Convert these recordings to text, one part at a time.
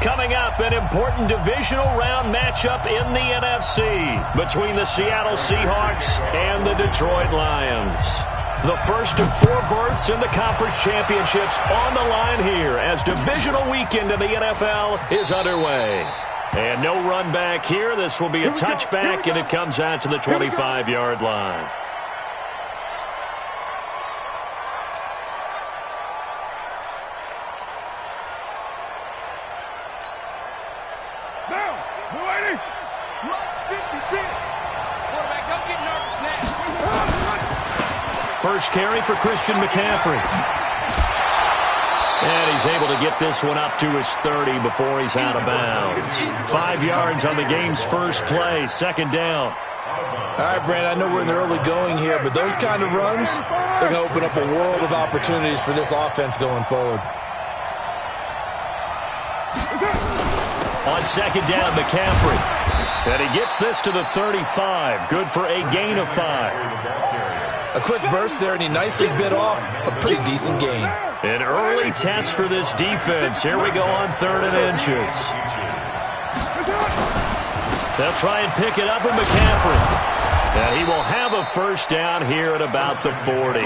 Coming up, an important divisional round matchup in the NFC between the Seattle Seahawks and the Detroit Lions. The first of 4 berths in the conference championships on the line here as divisional weekend in the NFL is underway. And no run back here. This will be a touchback, and it comes out to the 25-yard line. First carry for Christian McCaffrey. And he's able to get this one up to his 30 before he's out of bounds. 5 yards on the game's first play, second down. All right, Brandon, I know we're in the early going here, but those kind of runs, they're going to open up a world of opportunities for this offense going forward. On second down, McCaffrey. And he gets this to the 35. Good for a gain of 5. A quick burst there, and he nicely bit off a pretty decent gain. An early test for this defense. Here we go on 3rd and inches. They'll try and pick it up with McCaffrey. And he will have a first down here at about the 40.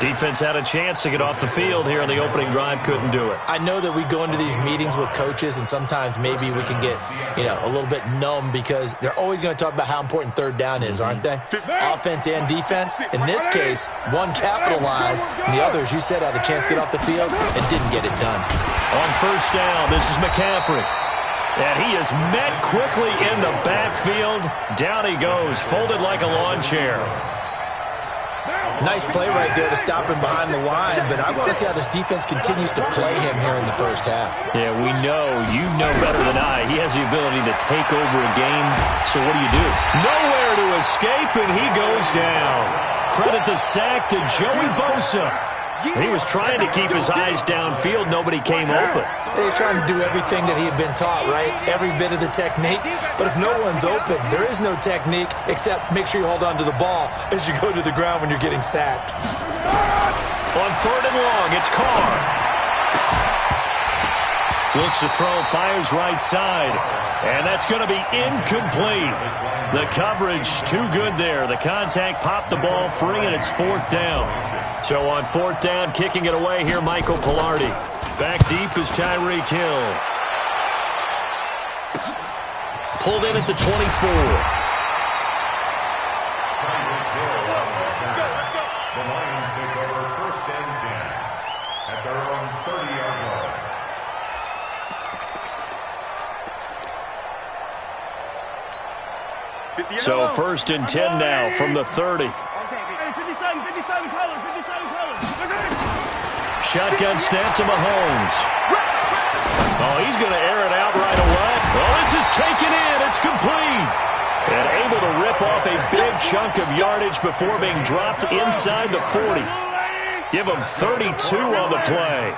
Defense had a chance to get off the field here on the opening drive, couldn't do it. I know that we go into these meetings with coaches, and sometimes maybe we can get, a little bit numb because they're always going to talk about how important 3rd down is, aren't they? Offense and defense. In this case, one capitalized, and the other, as you said, had a chance to get off the field and didn't get it done. On first down, this is McCaffrey. And he is met quickly in the backfield. Down he goes, folded like a lawn chair. Nice play right there to stop him behind the line, but I want to see how this defense continues to play him here in the first half. Yeah, you know better than I. He has the ability to take over a game, so what do? Nowhere to escape, and he goes down. Credit the sack to Joey Bosa. He was trying to keep his eyes downfield. Nobody came open. He's trying to do everything that he had been taught, right? Every bit of the technique. But if no one's open, there is no technique except make sure you hold on to the ball as you go to the ground when you're getting sacked. On 3rd and long, it's Carr. Looks to throw, fires right side. And that's going to be incomplete. The coverage too good there. The contact popped the ball free, and it's 4th down. So on 4th down, kicking it away here, Michael Pilardi. Back deep is Tyreek Hill. Pulled in at the 24. The Lions take over 1st and 10 at their own 30-yard line. So 1st and 10 now from the 30. Shotgun snap to Mahomes. Oh, he's going to air it out right away. Oh, this is taken in. It's complete. And able to rip off a big chunk of yardage before being dropped inside the 40. Give him 32 on the play.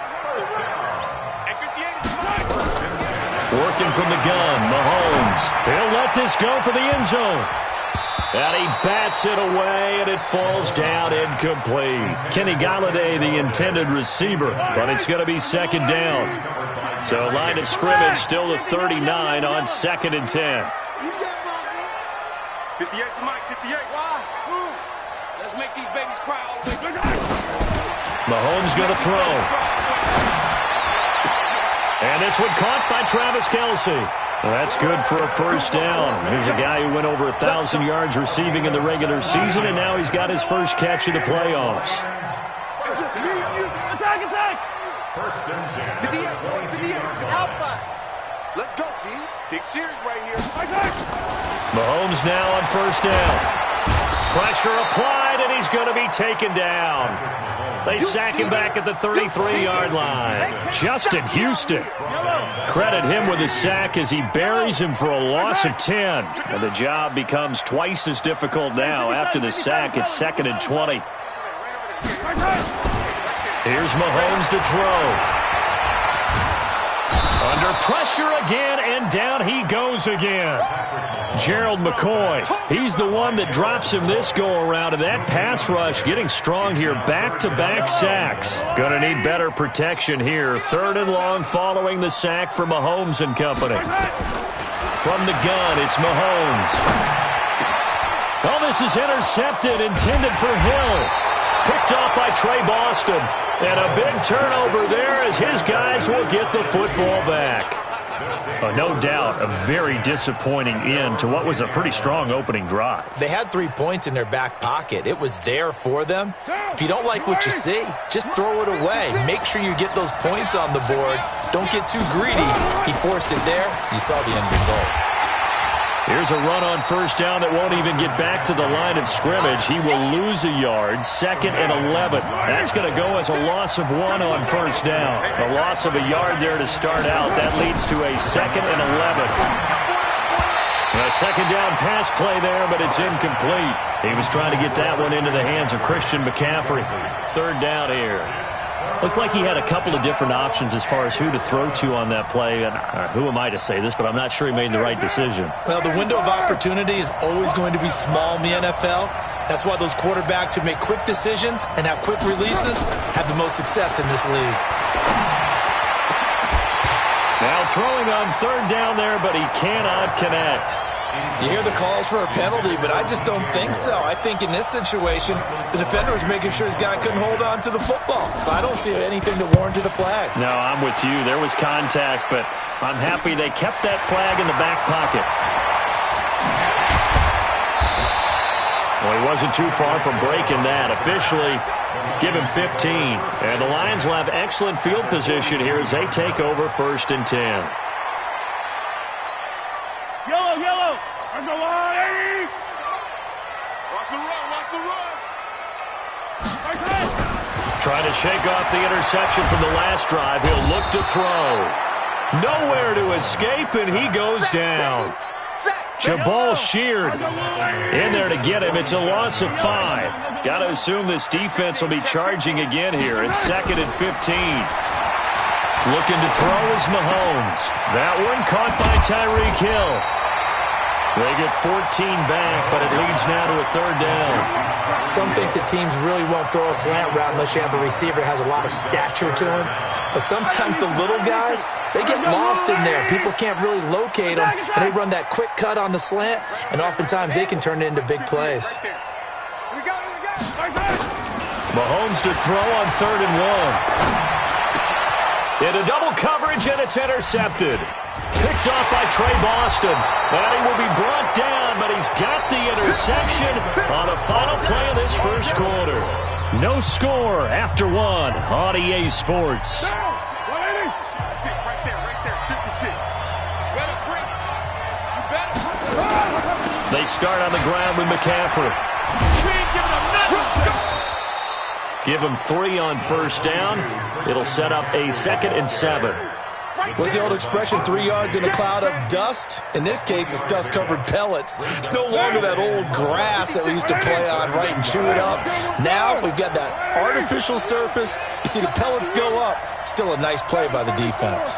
Working from the gun, Mahomes. He'll let this go for the end zone. And he bats it away, and it falls down incomplete. Kenny Golladay, the intended receiver, but it's going to be 2nd down. So line of scrimmage still the 39 on 2nd and 10. 58 for Mike, 58. Let's make these babies cry all the way. Mahomes going to throw. And this one caught by Travis Kelce. Well, that's good for a first down. Here's a guy who went over 1,000 yards receiving in the regular season, and now he's got his first catch of the playoffs. Attack! 1st and 10. Let's go, D. Big series right here. Mahomes now on 1st down. Pressure applied, and he's going to be taken down. They sack him back at the 33-yard line. Justin Houston. Credit him with a sack as he buries him for a loss of 10. And the job becomes twice as difficult now. After the sack, it's 2nd and 20. Here's Mahomes to throw. Under pressure again, and down he goes again. Gerald McCoy, he's the one that drops him this go-around, and that pass rush getting strong here. Back-to-back sacks. Gonna need better protection here. 3rd and long following the sack for Mahomes and company. From the gun, it's Mahomes. Oh, this is intercepted, intended for Hill. Picked off by Trey Boston. And a big turnover there as his guys will get the football back. No doubt a very disappointing end to what was a pretty strong opening drive. They had 3 points in their back pocket. It was there for them. If you don't like what you see, just throw it away. Make sure you get those points on the board. Don't get too greedy. He forced it there. You saw the end result. Here's a run on 1st down that won't even get back to the line of scrimmage. He will lose a yard. 2nd and 11. That's going to go as a loss of 1 on 1st down. A loss of a yard there to start out. That leads to a 2nd and 11. A 2nd down pass play there, but it's incomplete. He was trying to get that one into the hands of Christian McCaffrey. 3rd down here. Looked like he had a couple of different options as far as who to throw to on that play. And who am I to say this, but I'm not sure he made the right decision. Well, the window of opportunity is always going to be small in the NFL. That's why those quarterbacks who make quick decisions and have quick releases have the most success in this league. Now throwing on 3rd down there, but he cannot connect. You hear the calls for a penalty, but I just don't think so. I think in this situation, the defender was making sure his guy couldn't hold on to the football. So I don't see anything to warrant a flag. No, I'm with you. There was contact, but I'm happy they kept that flag in the back pocket. Well, he wasn't too far from breaking that. Officially, give him 15. And the Lions will have excellent field position here as they take over 1st and 10. Yellow, yellow. On the line. Watch the run, watch the run. Trying to shake off the interception from the last drive. He'll look to throw. Nowhere to escape, and he goes down. Jabal Sheard in there to get him. It's a loss of 5. Got to assume this defense will be charging again here. It's 2nd and 15. Looking to throw is Mahomes. That one caught by Tyreek Hill. They get 14 back, but it leads now to a 3rd down. Some think that teams really won't throw a slant route unless you have a receiver that has a lot of stature to him. But sometimes the little guys, they get lost in there. People can't really locate them, and they run that quick cut on the slant, and oftentimes they can turn it into big plays. Mahomes to throw on 3rd and 1. Into double coverage, and it's intercepted. Picked off by Trey Boston. And he will be brought down, but he's got the interception on the final play of this 1st quarter. No score after 1 on EA Sports. That's it, right there, 56. Better break. You better. They start on the ground with McCaffrey. We ain't giving them nothing. Give him 3 on 1st down. It'll set up a 2nd and 7. What's the old expression, 3 yards in a cloud of dust? In this case, it's dust-covered pellets. It's no longer that old grass that we used to play on, right, and chew it up. Now we've got that artificial surface. You see the pellets go up. Still a nice play by the defense.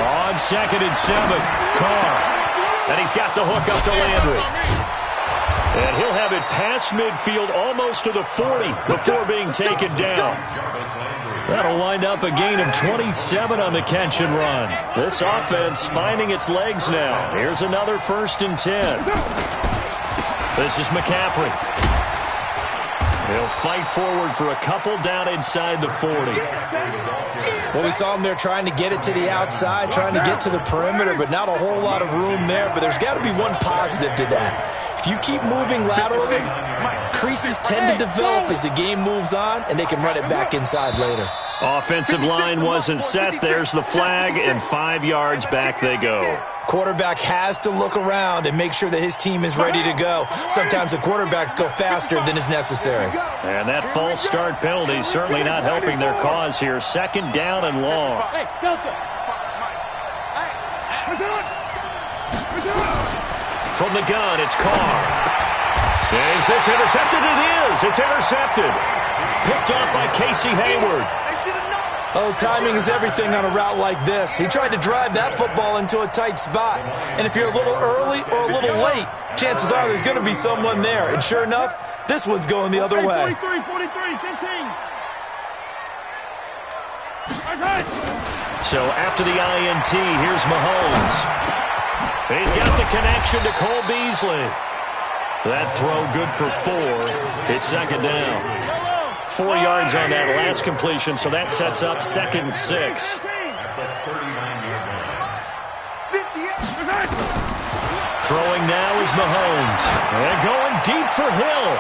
On 2nd and 7, Carr. And he's got the hook up to Landry. And he'll have it past midfield almost to the 40 before being taken down. That'll wind up a gain of 27 on the catch and run. This offense finding its legs now. Here's another 1st and 10. This is McCaffrey. He'll fight forward for a couple down inside the 40. Well, we saw him there trying to get it to the outside, trying to get to the perimeter, but not a whole lot of room there. But there's got to be one positive to that. If you keep moving laterally, creases tend to develop as the game moves on, and they can run it back inside later. Offensive line wasn't set. There's the flag, and 5 yards back they go. Quarterback has to look around and make sure that his team is ready to go. Sometimes the quarterbacks go faster than is necessary. And that false start penalty certainly not helping their cause here. 2nd down and long. From the gun, it's Carr. Is this intercepted? It is. It's intercepted. Picked off by Casey Hayward. Oh, timing is everything on a route like this. He tried to drive that football into a tight spot. And if you're a little early or a little late, chances are there's going to be someone there. And sure enough, this one's going the other way. 43, 43, 15. So after the INT, here's Mahomes. He's got the connection to Cole Beasley. That throw good for 4. It's second down. 4 yards on that last completion, so that sets up 2nd and 6. Throwing now is Mahomes. And going deep for Hill.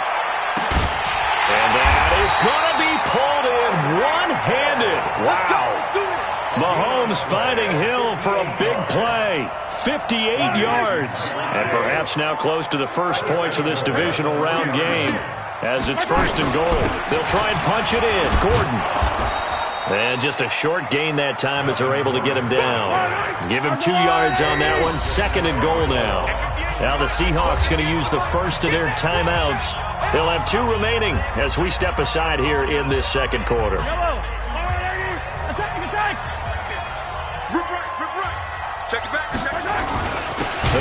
And that is going to be pulled in one-handed. Wow. Mahomes finding Hill for a big play. 58 yards. And perhaps now close to the first points of this divisional round game. As it's 1st and goal. They'll try and punch it in. Gordon. And just a short gain that time as they're able to get him down. Give him 2 yards on that one. 2nd and goal now. Now the Seahawks going to use the first of their timeouts. They'll have 2 remaining as we step aside here in this 2nd quarter.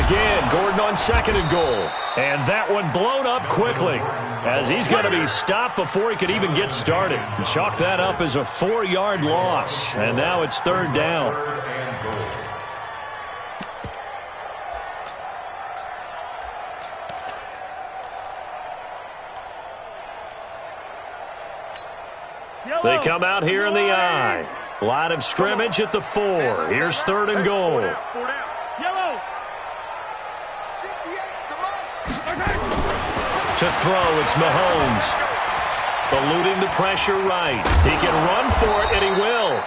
Again, Gordon on 2nd and goal. And that one blown up quickly as he's going to be stopped before he could even get started. Chalk that up as a 4-yard loss. And now it's 3rd down. They come out here in the I. Line of scrimmage at the 4. Here's 3rd and goal. Yellow. To throw, it's Mahomes. Eluding the pressure right. He can run for it, and he will.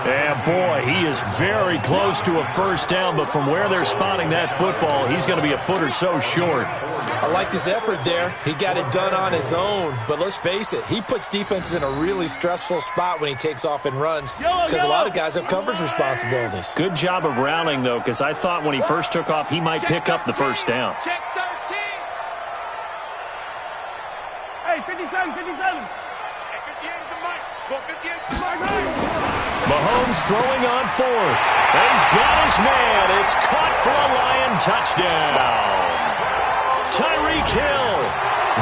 And, boy, he is very close to a first down, but from where they're spotting that football, he's going to be a foot or so short. I liked his effort there. He got it done on his own. But let's face it, he puts defenses in a really stressful spot when he takes off and runs because a lot of guys have coverage responsibilities. Good job of rallying, though, because I thought when he first took off, he might pick up the first down. Check 13. Hey, 57, 57. Hey, 58 is the mic. Go 58 is the mic. Mahomes throwing on 4th. He's got his man. It's caught for a Lion touchdown. Tyreek Hill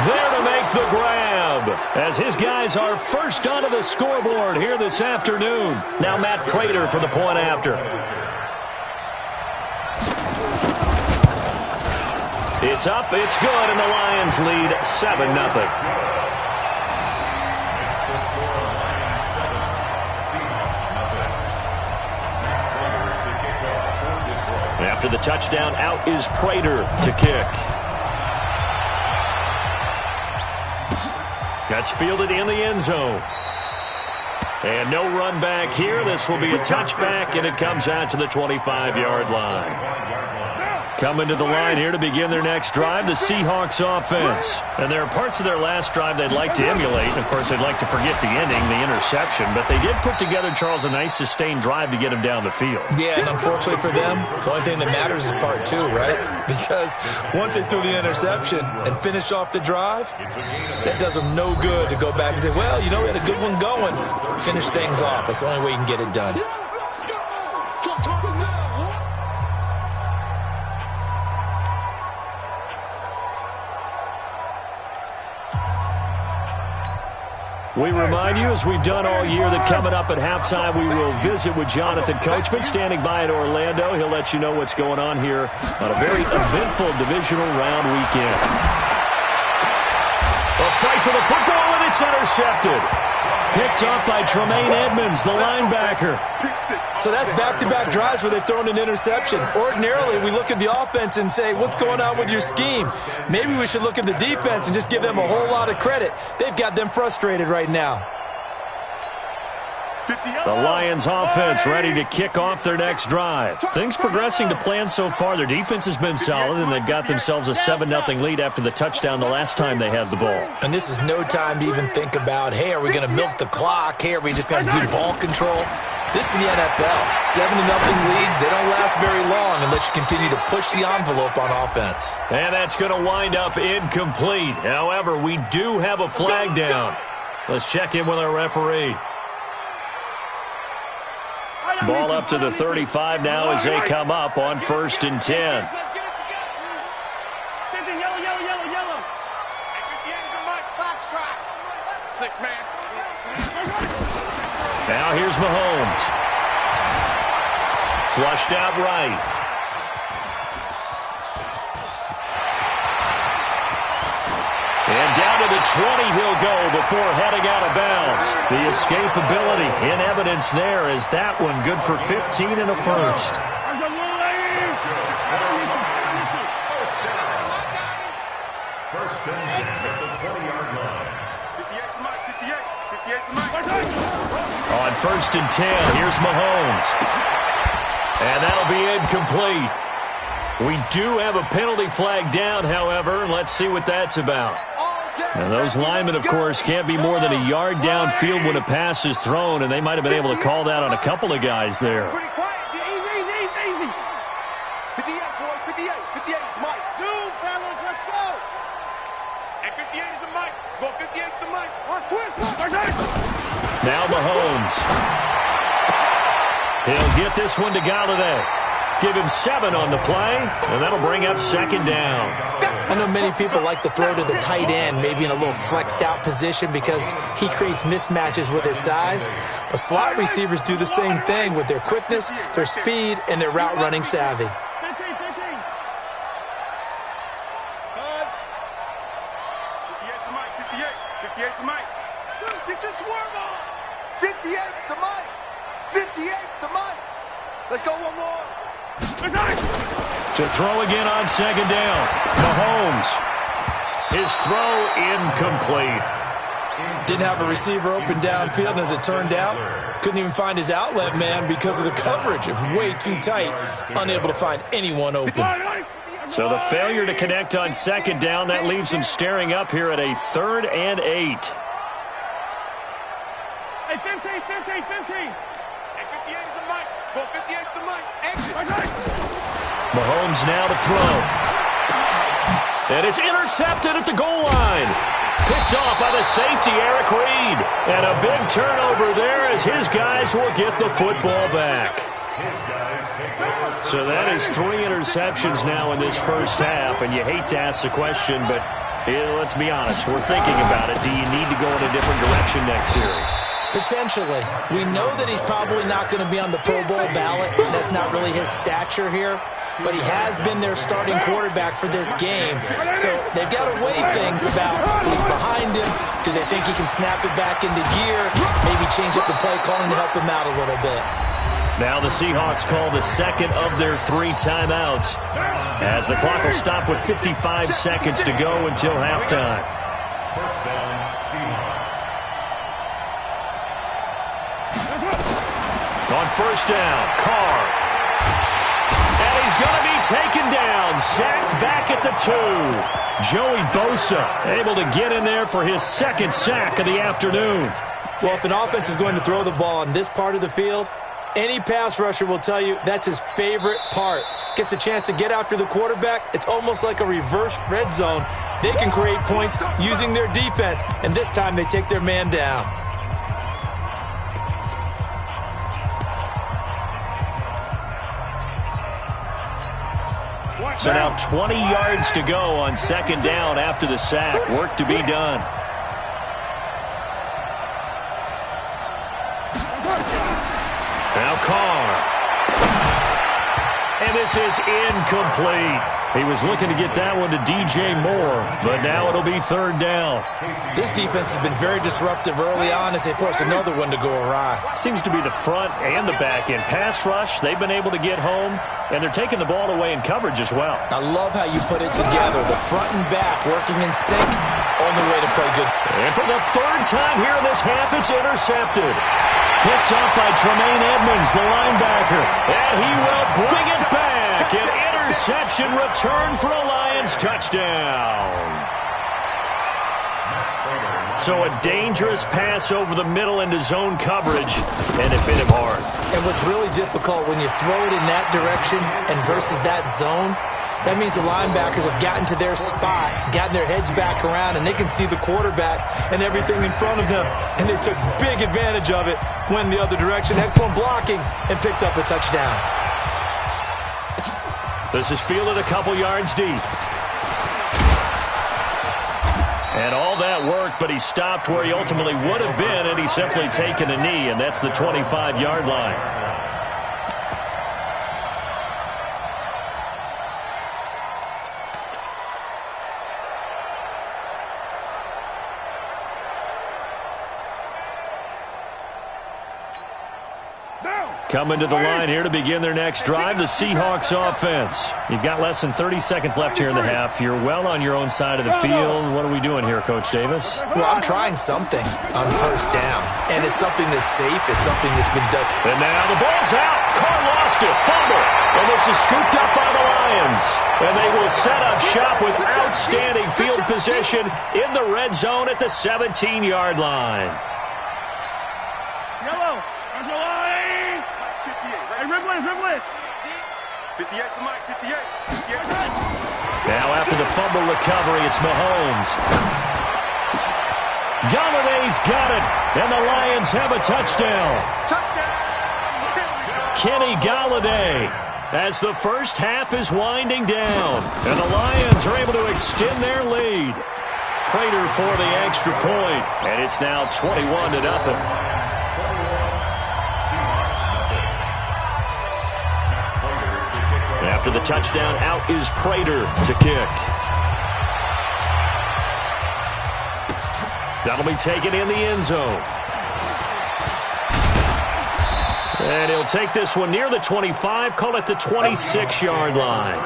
there to make the grab as his guys are first onto the scoreboard here this afternoon. Now Matt Prater for the point after. It's up, it's good, and the Lions lead 7-0. After the touchdown, out is Prater to kick. That's fielded in the end zone. And no run back here. This will be a touchback, and it comes out to the 25-yard line. Coming to the line here to begin their next drive, the Seahawks offense. And there are parts of their last drive they'd like to emulate. Of course, they'd like to forget the ending, the interception. But they did put together, Charles, a nice sustained drive to get him down the field. Yeah, and unfortunately for them, the only thing that matters is part 2, right? Because once they threw the interception and finished off the drive, that does them no good to go back and say, well, you know, we had a good one going. Finish things off. That's the only way you can get it done. We remind you, as we've done all year, that coming up at halftime, we will visit with Jonathan Coachman, standing by in Orlando. He'll let you know what's going on here on a very eventful divisional round weekend. A fight for the football, and it's intercepted. Picked up by Tremaine Edmonds, the linebacker. So that's back-to-back drives where they've thrown an interception. Ordinarily, we look at the offense and say, what's going on with your scheme? Maybe we should look at the defense and just give them a whole lot of credit. They've got them frustrated right now. The Lions offense ready to kick off their next drive. Things progressing to plan so far. Their defense has been solid, and they've got themselves a 7-0 lead after the touchdown the last time they had the ball. And this is no time to even think about, hey, are we going to milk the clock? Hey, are we just going to do ball control? This is the NFL. 7-0 leads, they don't last very long unless you continue to push the envelope on offense. And that's going to wind up incomplete. However, we do have a flag down. Let's check in with our referee. Ball up to the 35 now as they come up on 1st and 10. Now here's Mahomes. Flushed out right. And down to the 20 he'll go before heading out of bounds. The escapability in evidence there is that one good for 15 and a first. First and 10 at the 20-yard line. On 1st and 10, here's Mahomes. And that'll be incomplete. We do have a penalty flag down, however. Let's see what that's about. Now, those linemen, of course, can't be more than a yard downfield when a pass is thrown, and they might have been able to call that on a couple of guys there. Easy. 58, boys, 58. 58 is Mike. Zoom, fellas, let's go. And 58 is the Mike. Go 58 is the Mike. Watch twist. Now Mahomes. He'll get this one to Galladay. Give him 7 on the play, and that'll bring up 2nd down. I know many people like to throw to the tight end, maybe in a little flexed out position because he creates mismatches with his size. But slot receivers do the same thing with their quickness, their speed, and their route running savvy. 15. Buzz. 58 to Mike. 58. 58 to Mike. Get your swerve on. 58's the Mike. 58's the Mike. Let's go one more. To throw again on 2nd down. Mahomes. His throw incomplete. Didn't have a receiver open downfield, and as it turned out, couldn't even find his outlet man because of the coverage. It was way too tight, unable to find anyone open. So the failure to connect on 2nd down, that leaves him staring up here at a 3rd and 8. Hey, 15. 58 is the Mike. Go 58 is the Mike. Mahomes now to throw. And it's intercepted at the goal line. Picked off by the safety, Eric Reed. And a big turnover there as his guys will get the football back. So that is 3 interceptions now in this first half. And you hate to ask the question, but let's be honest. We're thinking about it. Do you need to go in a different direction next series? Potentially. We know that he's probably not going to be on the Pro Bowl ballot. That's not really his stature here. But he has been their starting quarterback for this game. So they've got to weigh things about who's behind him. Do they think he can snap it back into gear? Maybe change up the play calling to help him out a little bit. Now the Seahawks call the 2nd of their 3 timeouts, as the clock will stop with 55 seconds to go until halftime. First down, Seahawks. On 1st down, Carr. And he's going to be taken down, sacked back at the 2. Joey Bosa able to get in there for his 2nd sack of the afternoon. Well, if an offense is going to throw the ball on this part of the field, any pass rusher will tell you that's his favorite part. Gets a chance to get after the quarterback. It's almost like a reverse red zone. They can create points using their defense, and this time they take their man down. So now 20 yards to go on 2nd down after the sack. Work to be done. Now Carr. And this is incomplete. He was looking to get that one to DJ Moore, but now it'll be 3rd down. This defense has been very disruptive early on as they force another one to go awry. Seems to be the front and the back end. Pass rush, they've been able to get home, and they're taking the ball away in coverage as well. I love how you put it together. The front and back working in sync. Only way to play good. And for the 3rd time here in this half, it's intercepted. Picked up by Tremaine Edmonds, the linebacker. And he will bring it back. An interception return for a Lions touchdown. So a dangerous pass over the middle into zone coverage, and it hit him hard. And what's really difficult when you throw it in that direction and versus that zone, That means the linebackers have gotten to their spot, gotten their heads back around, and they can see the quarterback and everything in front of them. And they took big advantage of it, went the other direction, excellent blocking, and picked up a touchdown. This is fielded a couple yards deep. And all that work, but he stopped where he ultimately would have been, and he's simply taken a knee, and that's the 25-yard line. Coming to the line here to begin their next drive, the Seahawks offense. You've got less than 30 seconds left here in the half. You're well on your own side of the field. What are we doing here, Coach Davis? Well, I'm trying something on first down, and it's something that's safe. It's something that's been done. And now the ball's out. Carr lost it. Fumble. And this is scooped up by the Lions. And they will set up shop with outstanding field position in the red zone at the 17-yard line. Yellow. There's a line. 58 to Mike, 58. Now after the fumble recovery, it's Mahomes. Galladay's got it, and the Lions have a touchdown. Kenny Galladay, as the first half is winding down, and the Lions are able to extend their lead. Prater for the extra point, and it's now 21-0. After the touchdown, out is Prater to kick. That'll be taken in the end zone. And he'll take this one near the 25, call it the 26-yard line.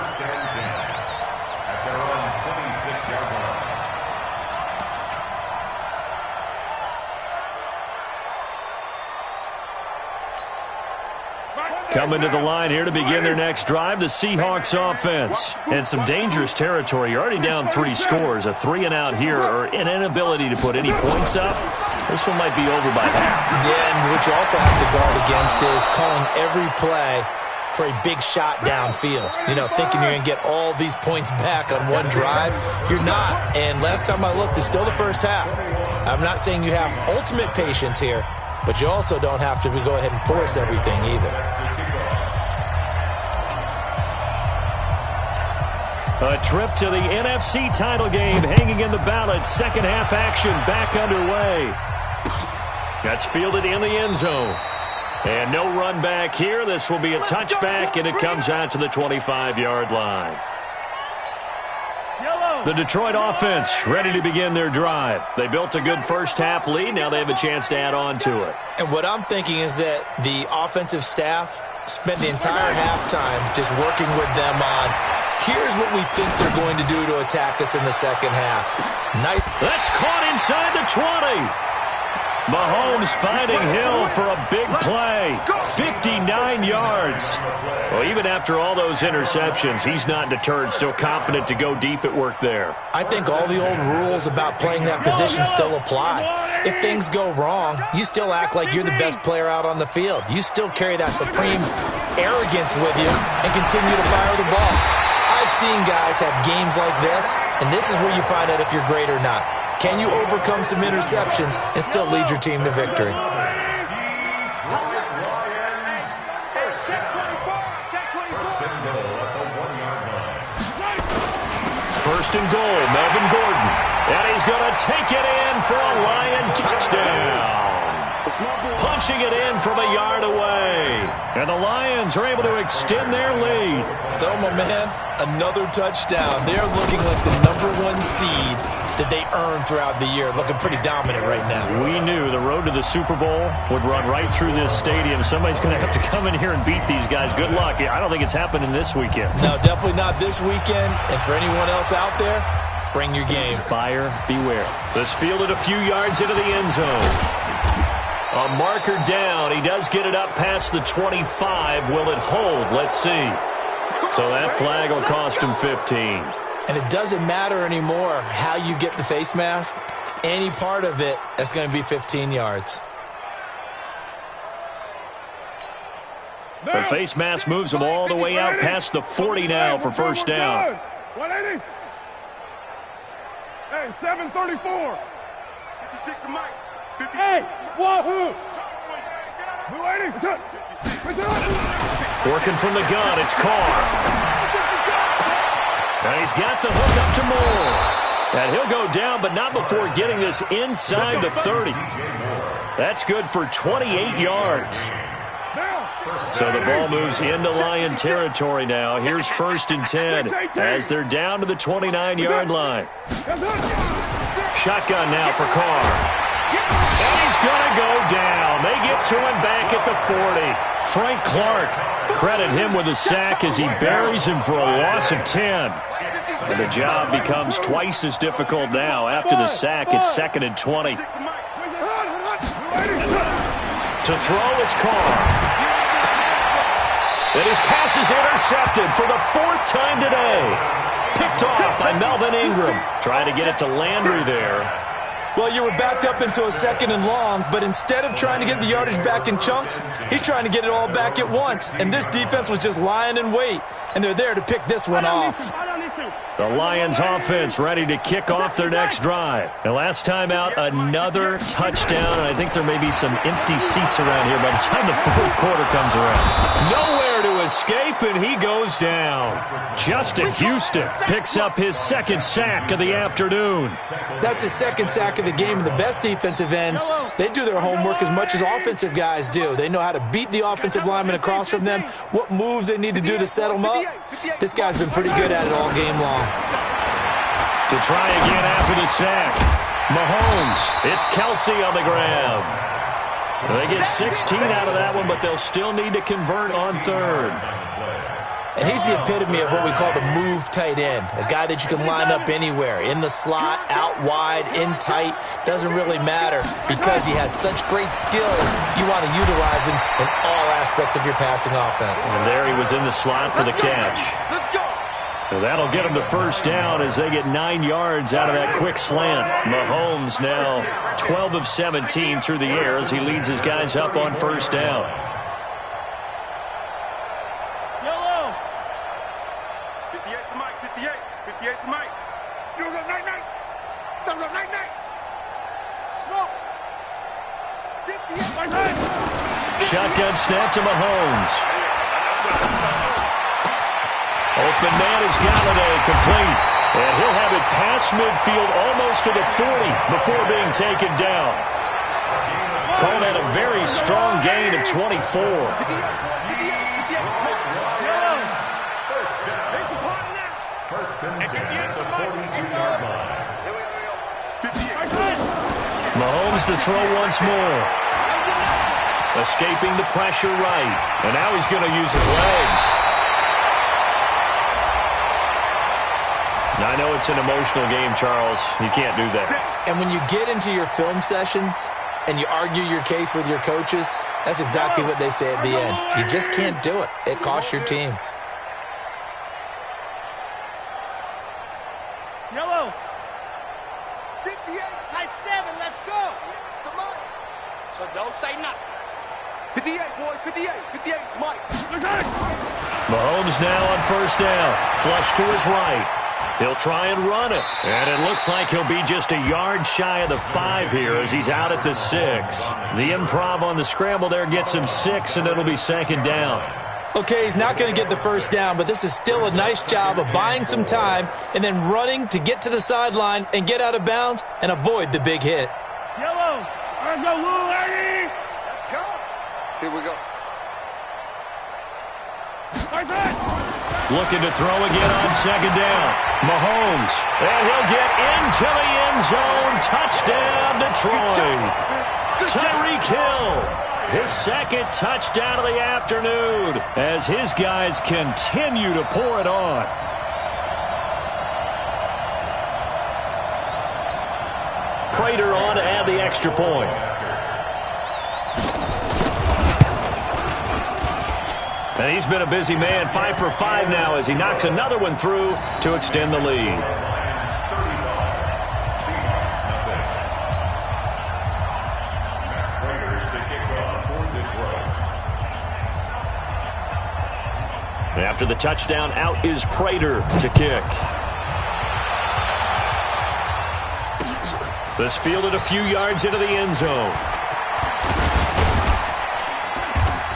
Coming to the line here to begin their next drive, the Seahawks offense. And some dangerous territory. You're already down 3 scores. A 3-and-out here, or an inability to put any points up. This one might be over by half. Yeah, and what you also have to guard against is calling every play for a big shot downfield. You know, thinking you're going to get all these points back on one drive. You're not. And last time I looked, it's still the first half. I'm not saying you have ultimate patience here, but you also don't have to go ahead and force everything either. A trip to the NFC title game hanging in the balance. Second half action back underway. That's fielded in the end zone. And no run back here. This will be a touchback, and it comes out to the 25-yard line. The Detroit offense ready to begin their drive. They built a good first half lead. Now they have a chance to add on to it. And what I'm thinking is that the offensive staff spent the entire halftime just working with them on, here's what we think they're going to do to attack us in the second half. Nice. That's caught inside the 20. Mahomes finding Hill for a big play. 59 yards. Well, even after all those interceptions, he's not deterred, still confident to go deep at work there. I think all the old rules about playing that position still apply. If things go wrong, you still act like you're the best player out on the field. You still carry that supreme arrogance with you and continue to fire the ball. I've seen guys have games like this, and this is where you find out if you're great or not. Can you overcome some interceptions and still lead your team to victory? First and goal, Melvin Gordon. And he's going to take it in for a Lion touchdown. Punching it in from a yard away. And the Lions are able to extend their lead. So, my man, another touchdown. They're looking like the #1 seed that they earned throughout the year. Looking pretty dominant right now. We knew the road to the Super Bowl would run right through this stadium. Somebody's going to have to come in here and beat these guys. Good luck. I don't think it's happening this weekend. No, definitely not this weekend. And for anyone else out there, bring your game. Buyer beware. This fielded a few yards into the end zone. A marker down. He does get it up past the 25. Will it hold? Let's see. So that flag will cost him 15. And it doesn't matter anymore how you get the face mask. Any part of it, that's going to be 15 yards. The face mask moves them all the way out past the 40 now for first down. 180. Hey, 734. 56 to Mike. 50. Hey, wahoo. 280. It's up. Working from the gun, it's Carr. And he's got the hook up to Moore. And he'll go down, but not before getting this inside the 30. That's good for 28 yards. So the ball moves into Lion territory now. Here's 1st and 10 as they're down to the 29-yard line. Shotgun now for Carr. And he's going to go down. They get to him back at the 40. Frank Clark, credit him with a sack as he buries him for a loss of 10. And the job becomes twice as difficult now. After the sack, it's 2nd and 20. To throw, it's Carr. And his pass is intercepted for the 4th time today. Picked off by Melvin Ingram. Trying to get it to Landry there. Well, you were backed up into a 2nd and long, but instead of trying to get the yardage back in chunks, he's trying to get it all back at once. And this defense was just lying in wait, and they're there to pick this one off. The Lions offense ready to kick off their next drive. And last time out, another touchdown, and I think there may be some empty seats around here by the time the 4th quarter comes around. Nowhere to escape, and he goes down. Justin Houston picks up his 2nd sack of the afternoon. That's his 2nd sack of the game, and the best defensive ends, they do their homework as much as offensive guys do. They know how to beat the offensive lineman across from them, what moves they need to do to set them up. This guy's been pretty good at it all game long. To try again after the sack, Mahomes, it's Kelsey on the grab. They get 16 out of that one, but they'll still need to convert on 3rd. And he's the epitome of what we call the move tight end, a guy that you can line up anywhere, in the slot, out wide, in tight, doesn't really matter because he has such great skills. You want to utilize him in all aspects of your passing offense. And there he was in the slot for the catch. So that'll get them to first down as they get 9 yards out of that quick slant. Mahomes now 12 of 17 through the air as he leads his guys up on first down. Yellow. 58 to Mike. 58. 58 to Mike. You go night night. Tell them night night. Smoke. 58. Shotgun snap to Mahomes. Open man is Galladay, complete. And he'll have it past midfield almost to the 40 before being taken down. Called that a very strong gain of 24. Mahomes to throw once more. Escaping the pressure right. And now he's going to use his legs. I know it's an emotional game, Charles. You can't do that. And when you get into your film sessions and you argue your case with your coaches, that's exactly what they say at the end. You just can't do it. It costs your team. Yellow. 58. Nice 7. Let's go. Come on. So don't say nothing. 58, boys. 58. 58 to Mike. Mahomes now on first down. Flush to his right. He'll try and run it. And it looks like he'll be just a yard shy of the 5 here as he's out at the 6. The improv on the scramble there gets him 6, and it'll be 2nd down. Okay, he's not going to get the first down, but this is still a nice job of buying some time and then running to get to the sideline and get out of bounds and avoid the big hit. Yellow. Let's go, little lady. Let's go. Here we go. Nice hit. Looking to throw again on 2nd down. Mahomes. And he'll get into the end zone. Touchdown, Detroit. Tyreek Hill. His 2nd touchdown of the afternoon as his guys continue to pour it on. Prater on to add the extra point. And he's been a busy man, 5 for 5 now as he knocks another one through to extend the lead. After the touchdown, out is Prater to kick. This fielded a few yards into the end zone.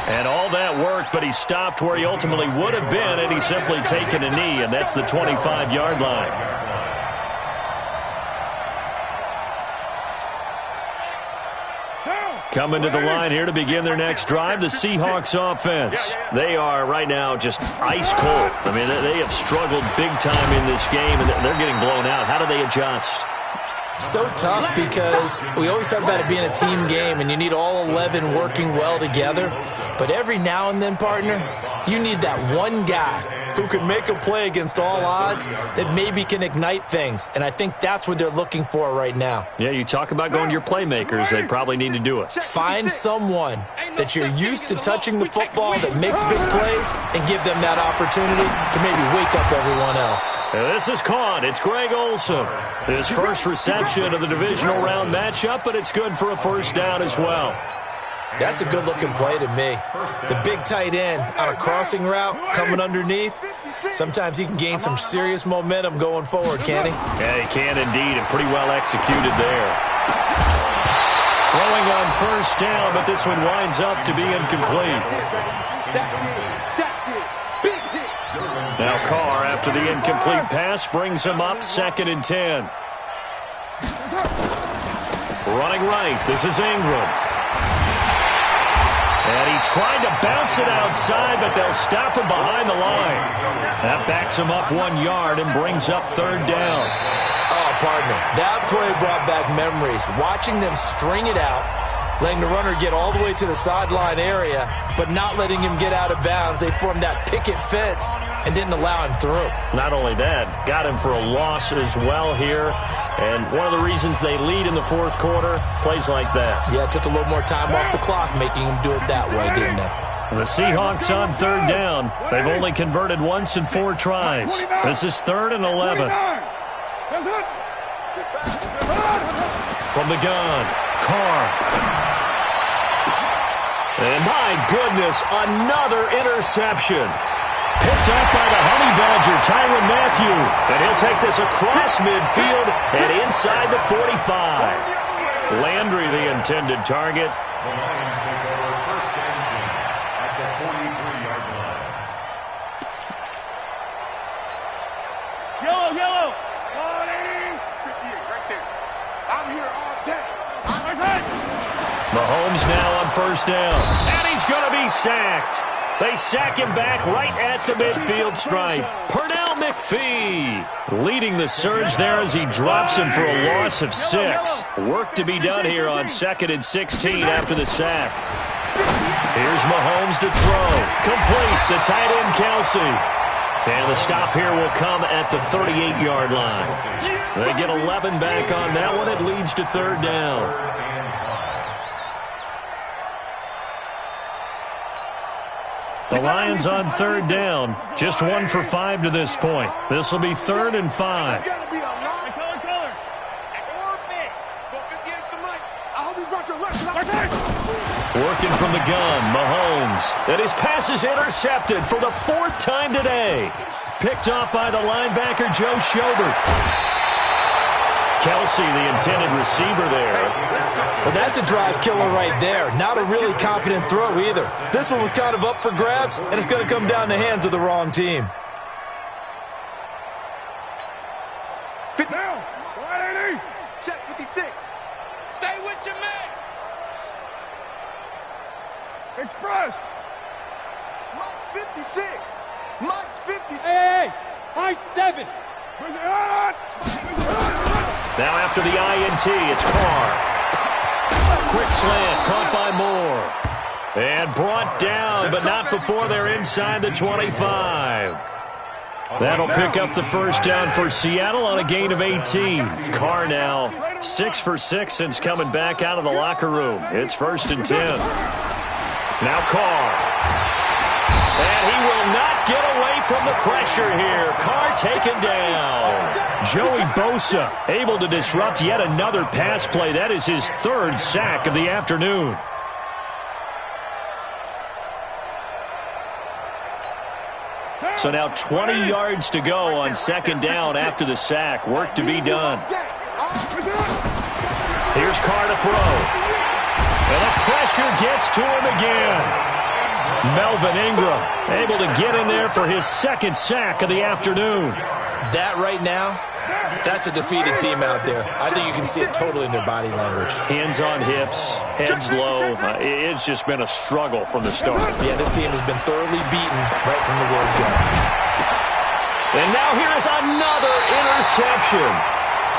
And all that worked, but he stopped where he ultimately would have been had he simply taken a knee, and that's the 25-yard line. Coming to the line here to begin their next drive, the Seahawks offense. They are right now just ice cold. I mean, they have struggled big time in this game, and they're getting blown out. How do they adjust? So tough because we always talk about it being a team game, and you need all 11 working well together. But every now and then, partner, you need that one guy who can make a play against all odds that maybe can ignite things. And I think that's what they're looking for right now. Yeah, you talk about going to your playmakers. They probably need to do it. Find someone that you're used to touching the football that makes big plays and give them that opportunity to maybe wake up everyone else. And this is caught. It's Greg Olsen. His first reception of the divisional round matchup, but it's good for a first down as well. That's a good-looking play to me. The big tight end on a crossing route coming underneath. Sometimes he can gain some serious momentum going forward, can't he? Yeah, he can indeed, and pretty well executed there. Throwing on first down, but this one winds up to be incomplete. Now Carr, after the incomplete pass, brings him up 2nd and 10. Running right, this is Ingram. And he tried to bounce it outside, but they'll stop him behind the line. That backs him up 1 yard and brings up 3rd down. Oh, partner, that play brought back memories. Watching them string it out, letting the runner get all the way to the sideline area, but not letting him get out of bounds. They formed that picket fence and didn't allow him through. Not only that, got him for a loss as well here. And one of the reasons they lead in the 4th quarter, plays like that. Yeah, it took a little more time off the clock, making him do it that way, didn't it? The Seahawks on 3rd down. They've only converted once in 4 tries. This is 3rd and 11. From the gun, Carr. And my goodness, another interception. Picked up by the Honey Badger, Tyrann Mathieu. And he'll take this across midfield and inside the 45. Landry, the intended target. The Lions take over 1st and 10 at the 43-yard line. Yellow. Come on, 58 right there. I'm here all day. Mahomes now on 1st down. And he's going to be sacked. They sack him back right at the midfield stripe. Pernell McPhee leading the surge there as he drops him for a loss of 6. Work to be done here on 2nd and 16 after the sack. Here's Mahomes to throw. Complete. The tight end, Kelsey. And the stop here will come at the 38-yard line. They get 11 back on that one. It leads to 3rd down. The Lions on 3rd down. Just 1 for 5 to this point. This will be 3rd and 5. Working from the gun, Mahomes. And his pass is intercepted for the 4th time today. Picked off by the linebacker, Joe Schobert. Kelsey, the intended receiver there. Well, that's a drive killer right there. Not a really confident throw either. This one was kind of up for grabs, and it's going to come down the hands of the wrong team. Down. 180. Check 56. Stay with your man. Express. Mike's 56. Mike's 56. Hey. High 7. Now after the INT, it's Carr. Quick slant, caught by Moore. And brought down, but not before they're inside the 25. That'll pick up the 1st down for Seattle on a gain of 18. Carr now 6 for 6 since coming back out of the locker room. It's 1st and 10. Now Carr. And he will not get away from the pressure here. Carr taken down. Joey Bosa able to disrupt yet another pass play. That is his 3rd sack of the afternoon. So now 20 yards to go on second down after the sack. Work to be done. Here's Carr to throw. And the pressure gets to him again. Melvin Ingram able to get in there for his second sack of the afternoon. That right now, that's a defeated team out there. I think you can see it totally in their body language. Hands on hips, heads low. It's just been a struggle from the start. Yeah, this team has been thoroughly beaten right from the word go. And now here is another interception.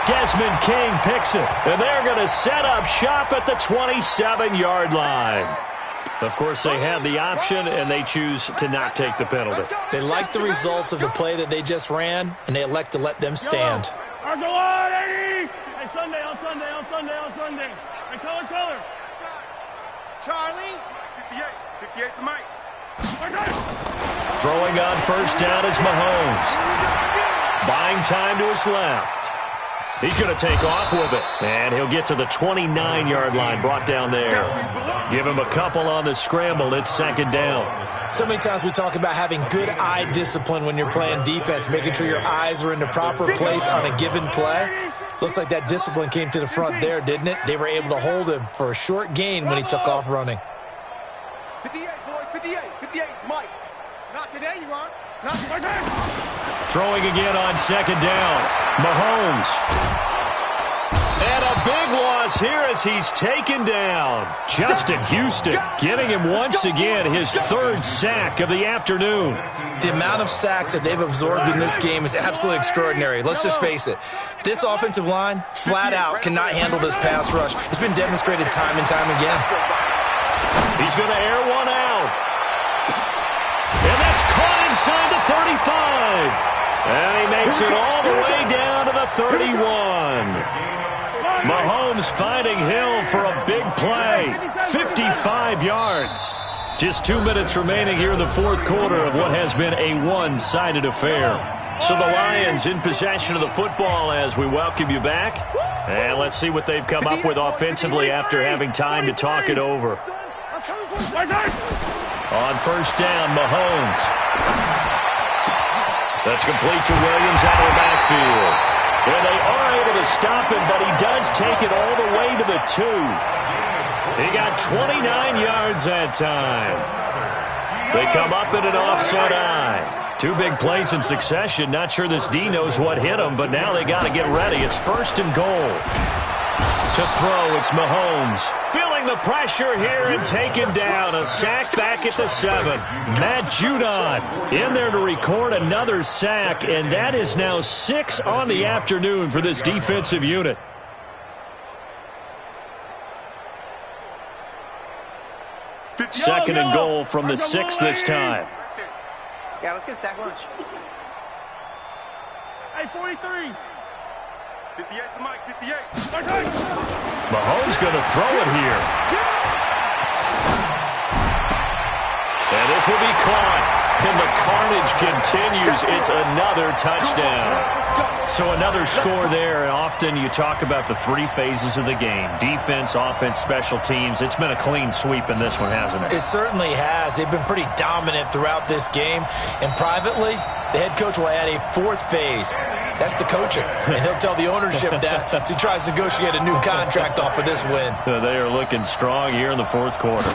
Desmond King picks it, and they're going to set up shop at the 27-yard line. Of course, they had the option, and they choose to not take the penalty. They like the results of the play that they just ran, and they elect to let them stand. Hey, Sunday, on Sunday. Hey, color. Charlie, 58 to Mike. Throwing on first down is Mahomes. Buying time to his left. He's going to take off with it, and he'll get to the 29-yard line, brought down there. Give him a couple on the scramble. It's second down. So many times we talk about having good eye discipline when you're playing defense, making sure your eyes are in the proper place on a given play. Looks like that discipline came to the front there, didn't it? They were able to hold him for a short gain when he took off running. 58, boys, 58, it's Mike. Not today, you aren't. Not today. Throwing again on second down. Mahomes. And a big loss here as he's taken down. Justin Houston getting him once again his third sack of the afternoon. The amount of sacks that they've absorbed in this game is absolutely extraordinary. Let's just face it. This offensive line, flat out, cannot handle this pass rush. It's been demonstrated time and time again. He's going to air one out. And that's caught inside the 35. And he makes it all the way down to the 31. Mahomes finding Hill for a big play. 55 yards. Just 2 minutes remaining here in the fourth quarter of what has been a one-sided affair. So the Lions in possession of the football as we welcome you back. And let's see what they've come up with offensively after having time to talk it over. On first down, Mahomes. That's complete to Williams out of the backfield. And they are able to stop him, but he does take it all the way to the 2. He got 29 yards that time. They come up in an offset eye. 2 big plays in succession. Not sure this D knows what hit him, but now they got to get ready. It's first and goal. To throw, it's Mahomes. Feeling the pressure here and taken down. A sack back at the 7. Matt Judon in there to record another sack, and that is now 6 on the afternoon for this defensive unit. Second and goal from the 6 this time. Yeah, let's get a sack lunch. Hey, 43. 58 to Mike, 58. Mahomes going to throw it here. And this will be caught. And the carnage continues. It's another touchdown. So another score there. And often you talk about the 3 phases of the game. Defense, offense, special teams. It's been a clean sweep in this one, hasn't it? It certainly has. They've been pretty dominant throughout this game. And privately, the head coach will add a 4th phase. That's the coaching. And he'll tell the ownership that as he tries to negotiate a new contract off of this win. They are looking strong here in the fourth quarter.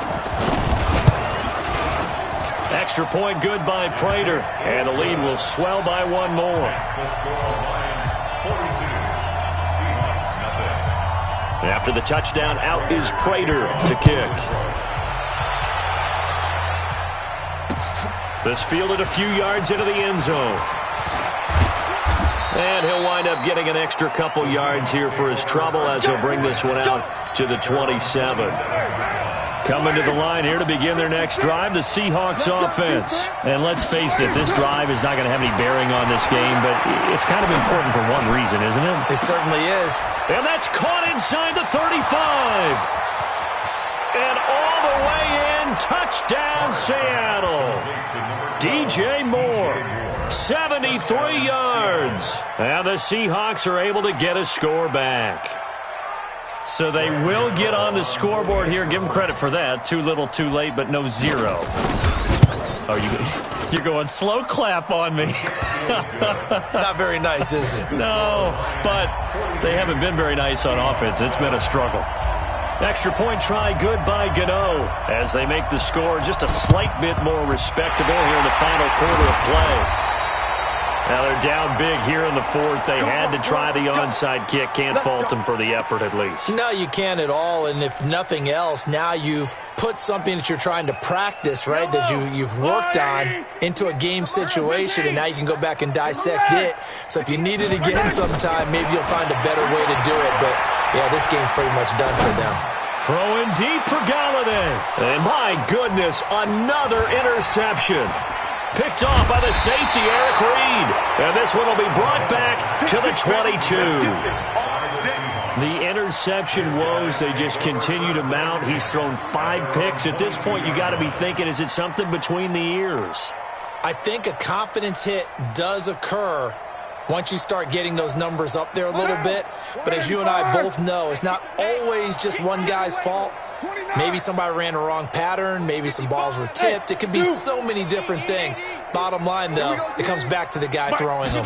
Extra point good by Prater. And the lead will swell by 1 more. After the touchdown, out is Prater to kick. This fielded a few yards into the end zone. And he'll wind up getting an extra couple yards here for his trouble as he'll bring this one out to the 27. Coming to the line here to begin their next drive, the Seahawks offense. And let's face it, this drive is not going to have any bearing on this game, but it's kind of important for one reason, isn't it? It certainly is. And that's caught inside the 35. And all the way in, touchdown Seattle. DJ Moore, 73 yards. And the Seahawks are able to get a score back. So they will get on the scoreboard here. Give them credit for that. Too little, too late, but no 0. Oh, You're going slow clap on me. Not very nice, is it? No, but they haven't been very nice on offense. It's been a struggle. Extra point try good by Gano as they make the score just a slight bit more respectable here in the final quarter of play. Now they're down big here in the fourth. They had to try the onside kick. Can't fault them for the effort at least. No, you can't at all. And if nothing else, now you've put something that you're trying to practice, right, that you've worked on into a game situation, and now you can go back and dissect it. So if you need it again sometime, maybe you'll find a better way to do it. But, yeah, this game's pretty much done for them. Throwing deep for Galladay. And my goodness, another interception. Picked off by the safety, Eric Reed. And this one will be brought back to the 22. The interception woes, they just continue to mount. He's thrown 5 picks. At this point, you got to be thinking, is it something between the ears? I think a confidence hit does occur once you start getting those numbers up there a little bit. But as you and I both know, it's not always just one guy's fault. Maybe somebody ran a wrong pattern. Maybe some balls were tipped. It could be so many different things. Bottom line, though, it comes back to the guy throwing them.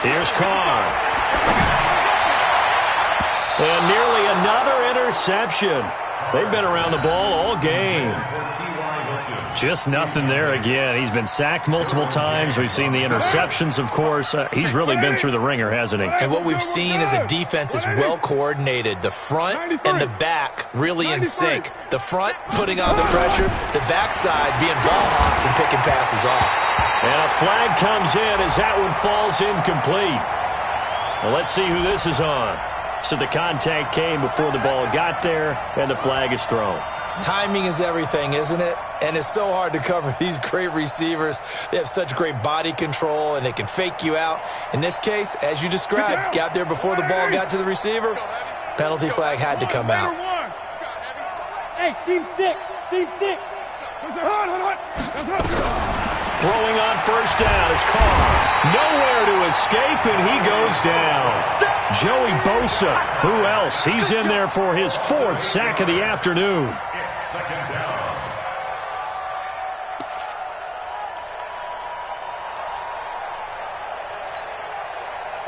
Here's Carr. And nearly another interception. They've been around the ball all game. Just nothing there again. He's been sacked multiple times. We've seen the interceptions, of course. He's really been through the ringer, hasn't he? And what we've seen is a defense that's well coordinated. The front and the back really in sync. The front putting on the pressure. The backside being ball hawks and picking passes off. And a flag comes in as that one falls incomplete. Well, let's see who this is on. So the contact came before the ball got there, and the flag is thrown. Timing is everything, isn't it? And it's so hard to cover these great receivers. They have such great body control, and they can fake you out. In this case, as you described, got there before the ball got to the receiver. Penalty flag had to come out. Hey, seam 6. Seam 6. Throwing on first down is Carr. Nowhere to escape, and he goes down. Joey Bosa, who else? He's in there for his 4th sack of the afternoon.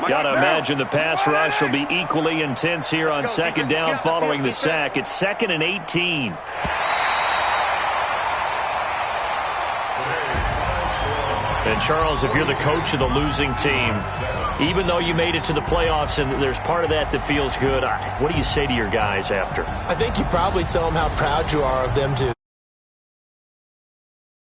Got to imagine the pass rush will be equally intense here on second down following the sack. It's 2nd and 18. And, Charles, if you're the coach of the losing team, even though you made it to the playoffs and there's part of that feels good, what do you say to your guys after? I think you probably tell them how proud you are of them to